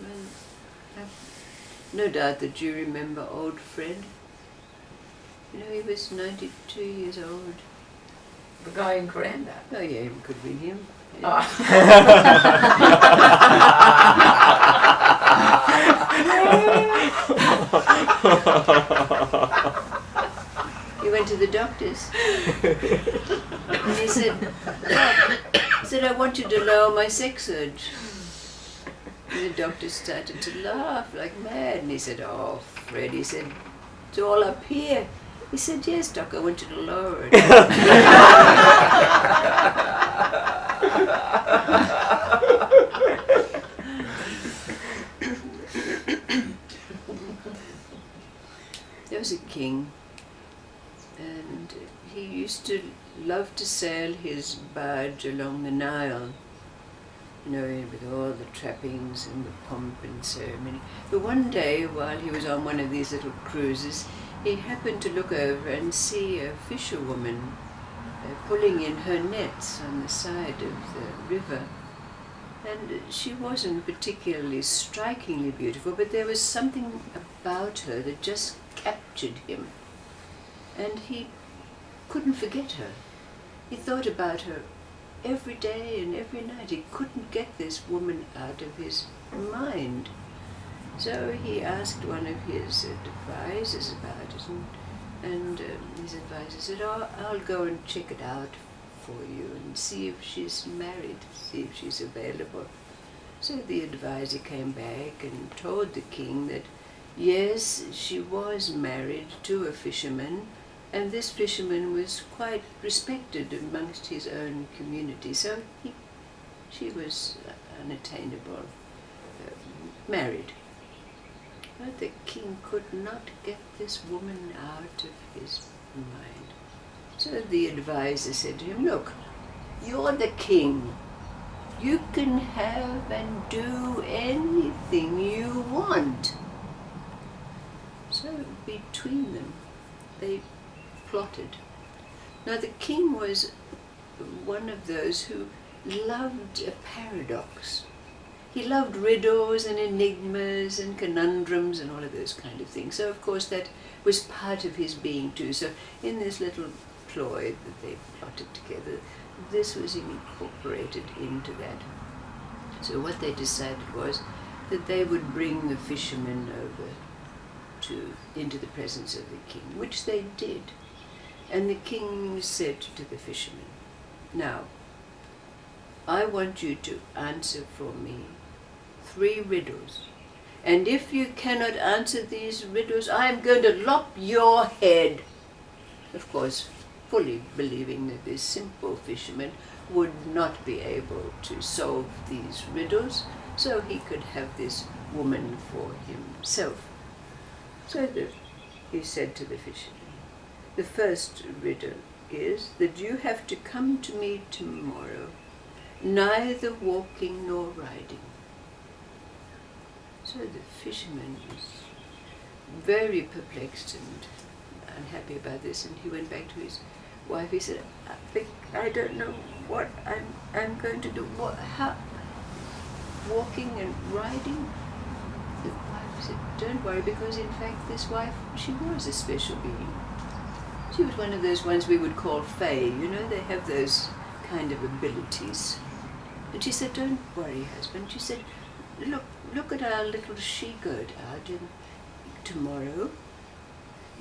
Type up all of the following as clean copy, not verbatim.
Well, I've no doubt that you remember old Fred. You know, he was 92 years old. The guy in Granda. Oh yeah, it could be him. Yeah. Oh. He went to the doctor's. And he said, I want you to lower my sex urge. And the doctor started to laugh like mad. And he said, oh, Fred, he said, it's all up here. He said, yes, doc, I want you to lower it. There was a king, and he used to love to sail his barge along the Nile, you know, with all the trappings and the pomp and ceremony. But one day, while he was on one of these little cruises, he happened to look over and see a fisherwoman pulling in her nets on the side of the river. And she wasn't particularly strikingly beautiful, but there was something about her that just captured him. And he couldn't forget her. He thought about her every day and every night. He couldn't get this woman out of his mind. So he asked one of his advisors about it, and his advisor said, oh, I'll go and check it out for you and see if she's married, see if she's available. So the advisor came back and told the king that yes, she was married to a fisherman, and this fisherman was quite respected amongst his own community, so she was unattainable, married. But the king could not get this woman out of his mind. So the advisor said to him, look, you're the king. You can have and do anything you want. So between them, they plotted. Now the king was one of those who loved a paradox. He loved riddles and enigmas and conundrums and all of those kind of things. So of course that was part of his being too. So in this little ploy that they plotted together, this was incorporated into that. So what they decided was that they would bring the fishermen over into the presence of the king, which they did. And the king said to the fishermen, now, I want you to answer for me 3 riddles. And if you cannot answer these riddles, I am going to lop your head. Of course, fully believing that this simple fisherman would not be able to solve these riddles, so he could have this woman for himself. So he said to the fisherman, the first riddle is that you have to come to me tomorrow, neither walking nor riding. So the fisherman was very perplexed and unhappy about this, and he went back to his wife. He said, I don't know what I'm going to do. How? Walking and riding? The wife said, don't worry, because in fact this wife, she was a special being. She was one of those ones we would call fae, you know, they have those kind of abilities. And she said, don't worry, husband. She said, look at our little she-goat out, and tomorrow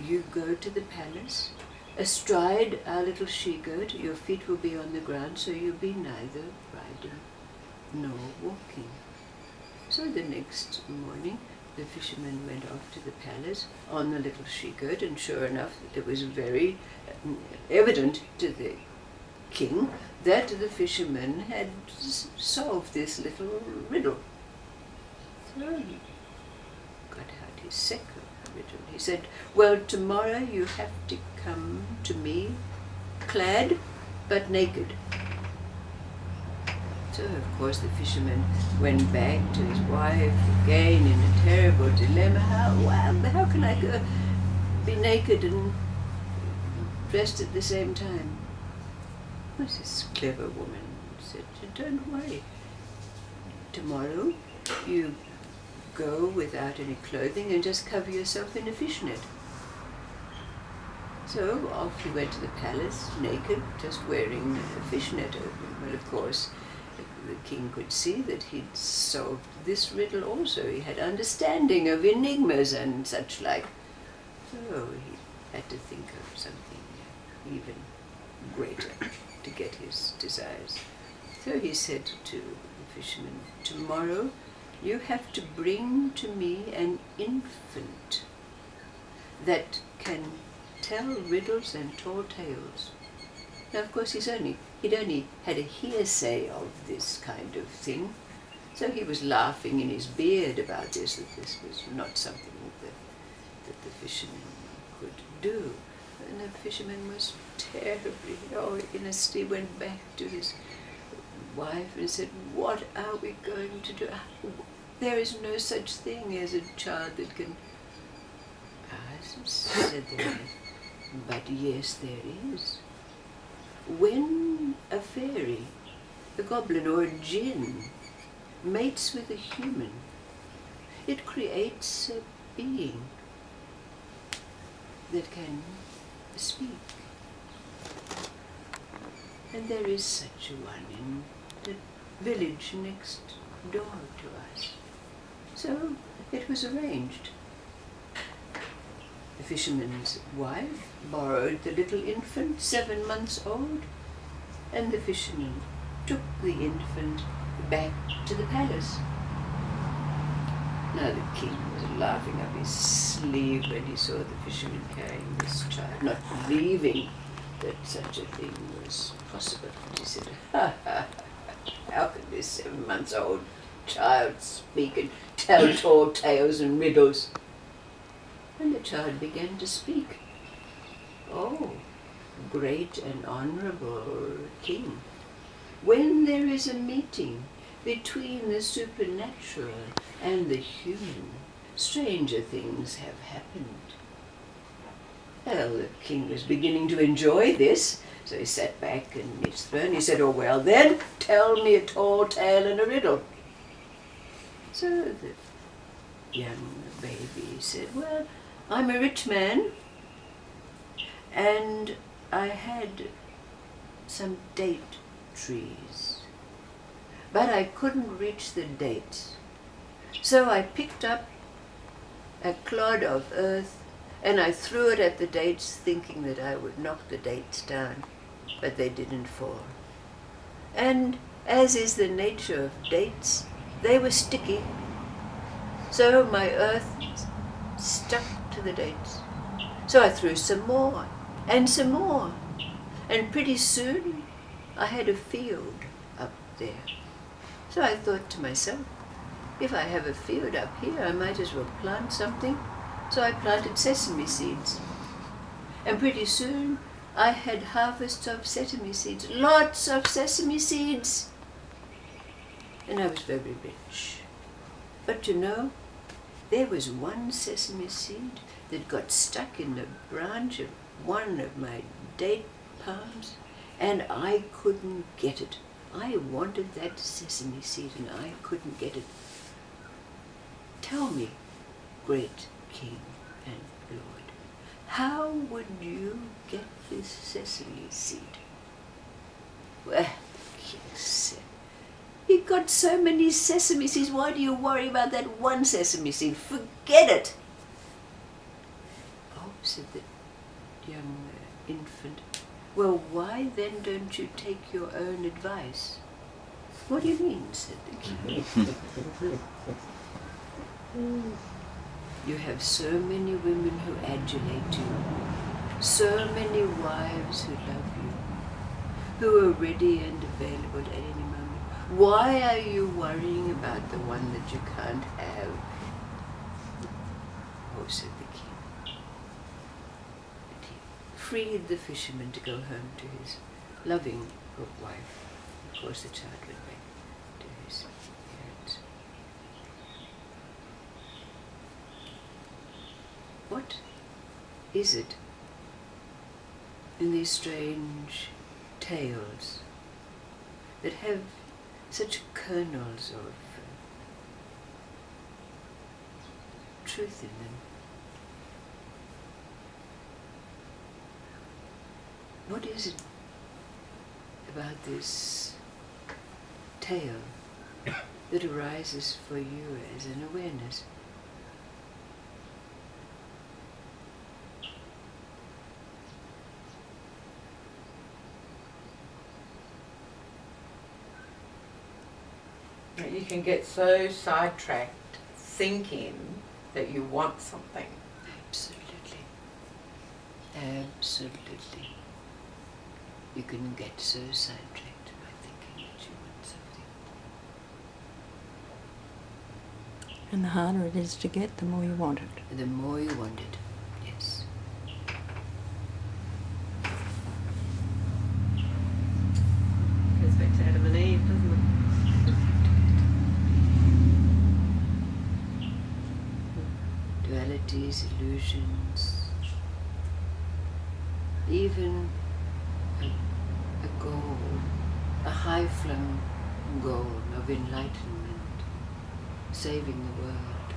you go to the palace, astride our little she-goat, your feet will be on the ground, so you'll be neither riding nor walking. So the next morning, the fisherman went off to the palace on the little she-goat, and sure enough, it was very evident to the king that the fisherman had solved this little riddle. So he got out his second riddle. He said, well, tomorrow you have to come to me clad but naked. So of course the fisherman went back to his wife again in a terrible dilemma. How can I go be naked and dressed at the same time? Well, this clever woman said, don't worry. Tomorrow you go without any clothing and just cover yourself in a fishnet. So off he went to the palace, naked, just wearing a fishnet over him. Well, of course, the king could see that he'd solved this riddle also. He had understanding of enigmas and such like. So he had to think of something even greater to get his desires. So he said to the fisherman, "Tomorrow you have to bring to me an infant that can tell riddles and tall tales." Now, of course, he'd only had a hearsay of this kind of thing, so he was laughing in his beard about this, that this was not something that the fisherman could do. And the fisherman was terribly, he went back to his wife and said, "What are we going to do? There is no such thing as a child that can..." Said the wife, "But yes, there is. When a fairy, a goblin or a jinn mates with a human, it creates a being that can speak. And there is such a one in the village next door to us." So it was arranged. The fisherman's wife borrowed the little infant, 7 months old, and the fisherman took the infant back to the palace. Now the king was laughing up his sleeve when he saw the fisherman carrying this child, not believing that such a thing was possible. He said, "Ha ha, how can this 7 months old child speak and tell tall tales and riddles?" And the child began to speak. "Oh, great and honorable king, when there is a meeting between the supernatural and the human, stranger things have happened." Well, the king was beginning to enjoy this, so he sat back in his throne. He said, "Oh, well then, tell me a tall tale and a riddle." So the young baby said, "Well, I'm a rich man, and I had some date trees, but I couldn't reach the dates. So I picked up a clod of earth and I threw it at the dates, thinking that I would knock the dates down, but they didn't fall. And as is the nature of dates, they were sticky. So my earth stuck to the dates. So I threw some more, and pretty soon I had a field up there. So I thought to myself, if I have a field up here, I might as well plant something. So I planted sesame seeds. And pretty soon I had harvests of sesame seeds, lots of sesame seeds. And I was very rich. But you know, there was one sesame seed that got stuck in the branch of one of my date palms, and I couldn't get it. I wanted that sesame seed and I couldn't get it. Tell me, great king and lord, how would you get this sesame seed? Well, the king said, "You got so many sesame seeds, why do you worry about that one sesame seed? Forget it." "Oh," said the young infant, "well, why then don't you take your own advice?" "What do you mean?" said the king. "You have so many women who adulate you, so many wives who love you, who are ready and available at any moment. Why are you worrying about the one that you can't have?" "Oh," said the king. And he freed the fisherman to go home to his loving wife. Of course, the child went back to his parents. What is it in these strange tales that have such kernels of truth in them. What is it about this tale that arises for you as an awareness? You can get so sidetracked thinking that you want something. Absolutely. Absolutely. You can get so sidetracked by thinking that you want something. And the harder it is to get, the more you want it. And the more you want it, yes. Goes back to Adam and Eve, doesn't it? Dualities, illusions, even a goal, a high-flung goal of enlightenment, saving the world,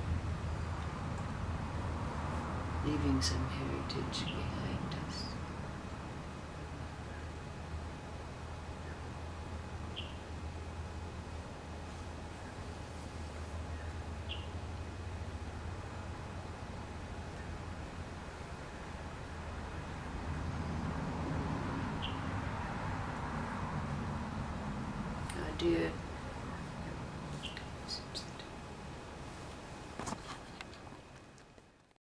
leaving some heritage behind.